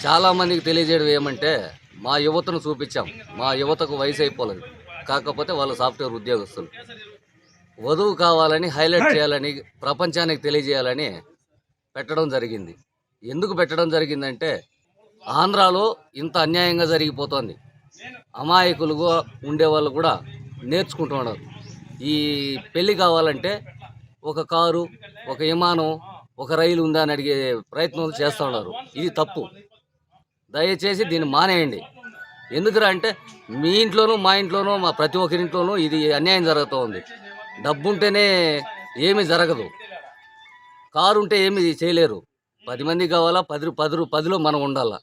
చాలామందికి తెలియజేయడం ఏమంటే మా యువతను చూపించాం. మా యువతకు వయసు అయిపోలేదు, కాకపోతే వాళ్ళు సాఫ్ట్వేర్ ఉద్యోగస్తులు. వధువు కావాలని హైలైట్ చేయాలని, ప్రపంచానికి తెలియజేయాలని పెట్టడం జరిగింది. ఎందుకు పెట్టడం జరిగిందంటే ఆంధ్రాలో ఇంత అన్యాయంగా జరిగిపోతుంది. అమాయకులుగా ఉండేవాళ్ళు కూడా నేర్చుకుంటున్నారు. ఈ పెళ్ళి కావాలంటే ఒక కారు, ఒక విమానం, ఒక రైలు ఉందా అని అడిగే ప్రయత్నం చేస్తూ ఉన్నారు. ఇది తప్పు. దయచేసి దీన్ని మానేయండి. ఎందుకురా అంటే మీ ఇంట్లోనూ, మా ఇంట్లోనూ, మా ప్రతి ఒక్కరింట్లోనూ ఇది అన్యాయం జరుగుతూ ఉంది. డబ్బుంటేనే ఏమీ జరగదు. కారు ఉంటే ఏమి చేయలేరు. 10 మంది కావాలా, 10లో మనం ఉండాలా.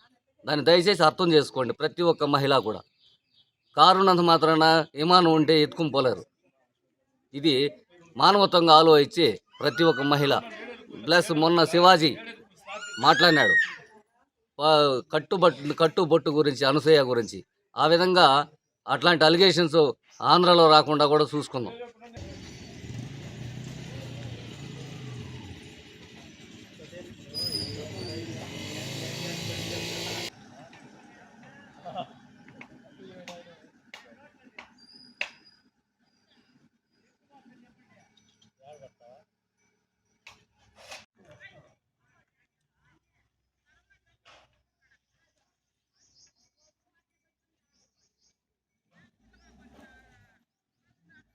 దాన్ని దయచేసి అర్థం చేసుకోండి ప్రతి ఒక్క మహిళ కూడా. కారు ఉన్నంత మాత్రాన విమానం ఉంటే ఎత్తుకుని పోలేరు. ఇది మానవత్వంగా ఆలోచించి ప్రతి ఒక్క మహిళ ప్లస్ మొన్న శివాజీ మాట్లాడినాడు కట్టుబొట్టు గురించి, అనసూయ గురించి. ఆ విధంగా అట్లాంటి అలిగేషన్స్ ఆంధ్రాలో రాకుండా కూడా చూసుకుందాం.